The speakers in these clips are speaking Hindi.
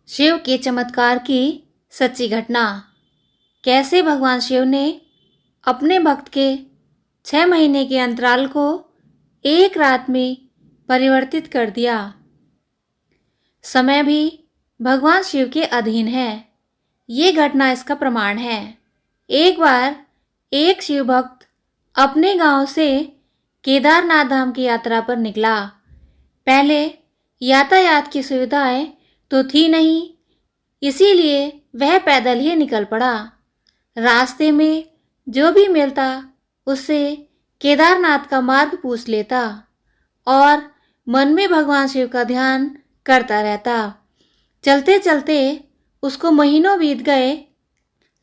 शिव के चमत्कार की सच्ची घटना। कैसे भगवान शिव ने अपने भक्त के 6 महीने के अंतराल को एक रात में परिवर्तित कर दिया। समय भी भगवान शिव के अधीन है। ये घटना इसका प्रमाण है। एक बार एक शिव भक्त अपने गांव से केदारनाथ धाम की यात्रा पर निकला। पहले यातायात की सुविधाएं तो थी नहीं, इसीलिए वह पैदल ही निकल पड़ा। रास्ते में जो भी मिलता उससे केदारनाथ का मार्ग पूछ लेता और मन में भगवान शिव का ध्यान करता रहता। चलते चलते उसको महीनों बीत गए,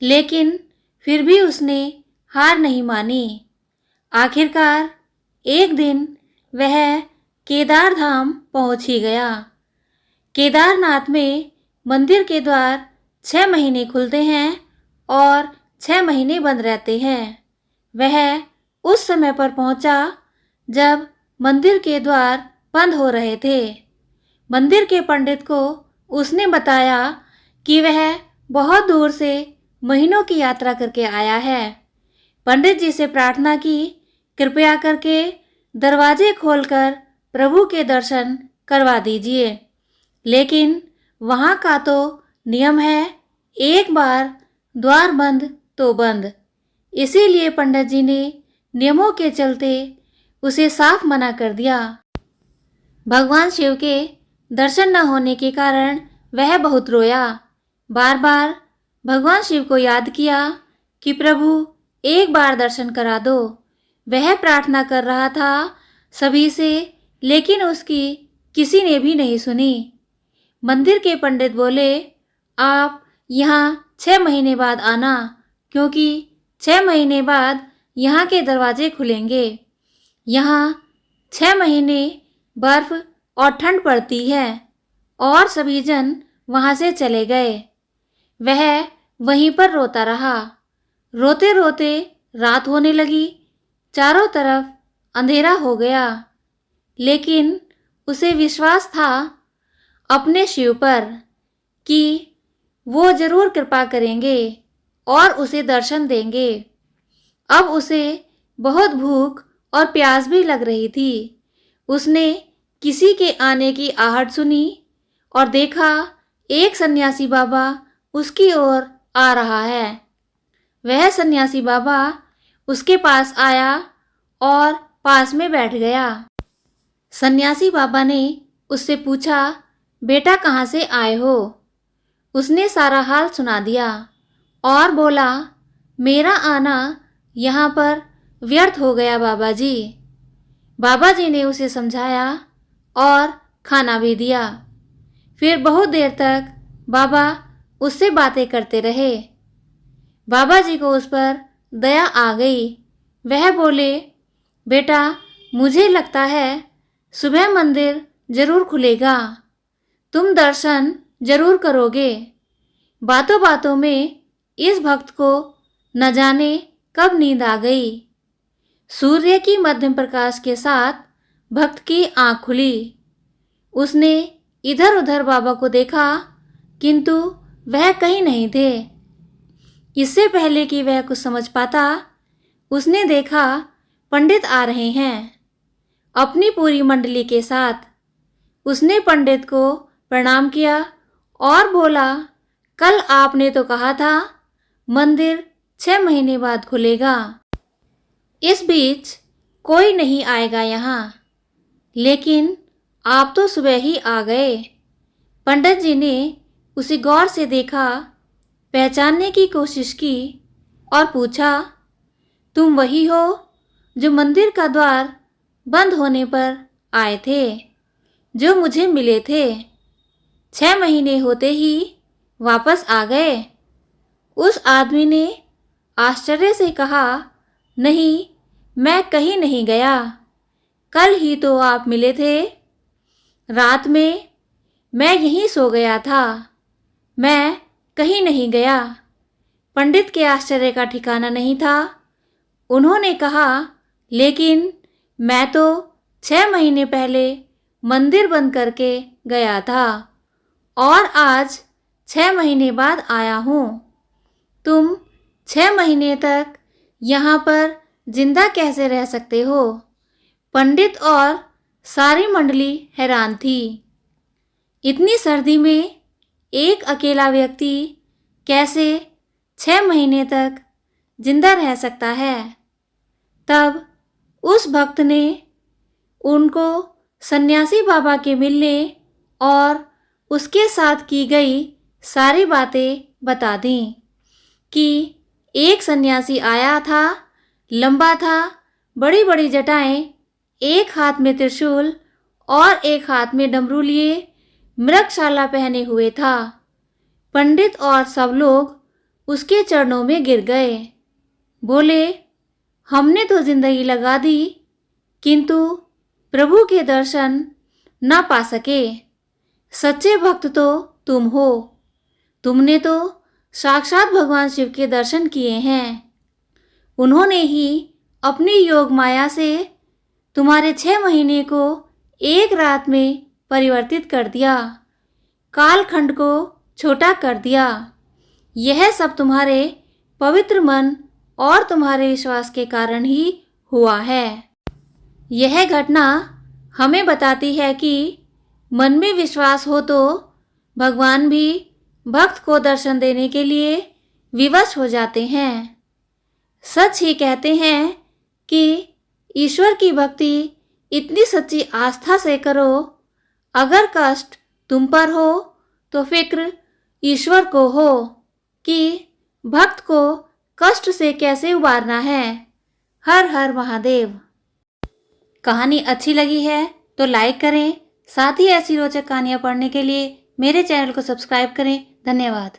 लेकिन फिर भी उसने हार नहीं मानी। आखिरकार एक दिन वह केदार धाम पहुंच ही गया। केदारनाथ में मंदिर के द्वार 6 महीने खुलते हैं और 6 महीने बंद रहते हैं। वह उस समय पर पहुंचा जब मंदिर के द्वार बंद हो रहे थे। मंदिर के पंडित को उसने बताया कि वह बहुत दूर से महीनों की यात्रा करके आया है। पंडित जी से प्रार्थना की, कृपया करके दरवाजे खोलकर प्रभु के दर्शन करवा दीजिए। लेकिन वहाँ का तो नियम है, एक बार द्वार बंद तो बंद। इसीलिए पंडित जी ने नियमों के चलते उसे साफ मना कर दिया। भगवान शिव के दर्शन न होने के कारण वह बहुत रोया। बार बार भगवान शिव को याद किया कि प्रभु एक बार दर्शन करा दो। वह प्रार्थना कर रहा था सभी से, लेकिन उसकी किसी ने भी नहीं सुनी। मंदिर के पंडित बोले, आप यहाँ 6 महीने बाद आना, क्योंकि 6 महीने बाद यहाँ के दरवाजे खुलेंगे। यहाँ 6 महीने बर्फ और ठंड पड़ती है। और सभी जन वहाँ से चले गए। वह वहीं पर रोता रहा। रोते रोते रात होने लगी, चारों तरफ अंधेरा हो गया। लेकिन उसे विश्वास था अपने शिव पर कि वो जरूर कृपा करेंगे और उसे दर्शन देंगे। अब उसे बहुत भूख और प्यास भी लग रही थी। उसने किसी के आने की आहट सुनी और देखा एक सन्यासी बाबा उसकी ओर आ रहा है। वह सन्यासी बाबा उसके पास आया और पास में बैठ गया। सन्यासी बाबा ने उससे पूछा, बेटा कहाँ से आए हो? उसने सारा हाल सुना दिया और बोला, मेरा आना यहाँ पर व्यर्थ हो गया बाबा जी। बाबा जी ने उसे समझाया और खाना भी दिया। फिर बहुत देर तक बाबा उससे बातें करते रहे। बाबा जी को उस पर दया आ गई। वह बोले, बेटा मुझे लगता है सुबह मंदिर जरूर खुलेगा, तुम दर्शन जरूर करोगे। बातों बातों में इस भक्त को न जाने कब नींद आ गई। सूर्य की मध्यम प्रकाश के साथ भक्त की आंख खुली। उसने इधर उधर बाबा को देखा, किंतु वह कहीं नहीं थे। इससे पहले कि वह कुछ समझ पाता, उसने देखा पंडित आ रहे हैं अपनी पूरी मंडली के साथ। उसने पंडित को प्रणाम किया और बोला, कल आपने तो कहा था मंदिर 6 महीने बाद खुलेगा। इस बीच कोई नहीं आएगा यहाँ, लेकिन आप तो सुबह ही आ गए। पंडित जी ने उसे गौर से देखा, पहचानने की कोशिश की और पूछा, तुम वही हो जो मंदिर का द्वार बंद होने पर आए थे, जो मुझे मिले थे? 6 महीने होते ही वापस आ गए? उस आदमी ने आश्चर्य से कहा, नहीं, मैं कहीं नहीं गया। कल ही तो आप मिले थे। रात में मैं यहीं सो गया था, मैं कहीं नहीं गया। पंडित के आश्चर्य का ठिकाना नहीं था। उन्होंने कहा, लेकिन मैं तो 6 महीने पहले मंदिर बंद करके गया था और आज 6 महीने बाद आया हूँ। तुम 6 महीने तक यहाँ पर जिंदा कैसे रह सकते हो? पंडित और सारी मंडली हैरान थी। इतनी सर्दी में एक अकेला व्यक्ति कैसे 6 महीने तक जिंदा रह सकता है? तब उस भक्त ने उनको सन्यासी बाबा के मिलने और उसके साथ की गई सारी बातें बता दी कि एक सन्यासी आया था, लंबा था, बड़ी बड़ी जटाएं, एक हाथ में त्रिशूल और एक हाथ में डमरू लिए मृगशाला पहने हुए था। पंडित और सब लोग उसके चरणों में गिर गए। बोले, हमने तो जिंदगी लगा दी, किंतु प्रभु के दर्शन ना पा सके। सच्चे भक्त तो तुम हो। तुमने तो साक्षात भगवान शिव के दर्शन किए हैं। उन्होंने ही अपनी योग माया से तुम्हारे 6 महीने को एक रात में परिवर्तित कर दिया, कालखंड को छोटा कर दिया। यह सब तुम्हारे पवित्र मन और तुम्हारे विश्वास के कारण ही हुआ है। यह घटना हमें बताती है कि मन में विश्वास हो तो भगवान भी भक्त को दर्शन देने के लिए विवश हो जाते हैं। सच ही कहते हैं कि ईश्वर की भक्ति इतनी सच्ची आस्था से करो, अगर कष्ट तुम पर हो तो फिक्र ईश्वर को हो कि भक्त को कष्ट से कैसे उबारना है। हर हर महादेव। कहानी अच्छी लगी है तो लाइक करें, साथ ही ऐसी रोचक कहानियाँ पढ़ने के लिए मेरे चैनल को सब्सक्राइब करें। धन्यवाद।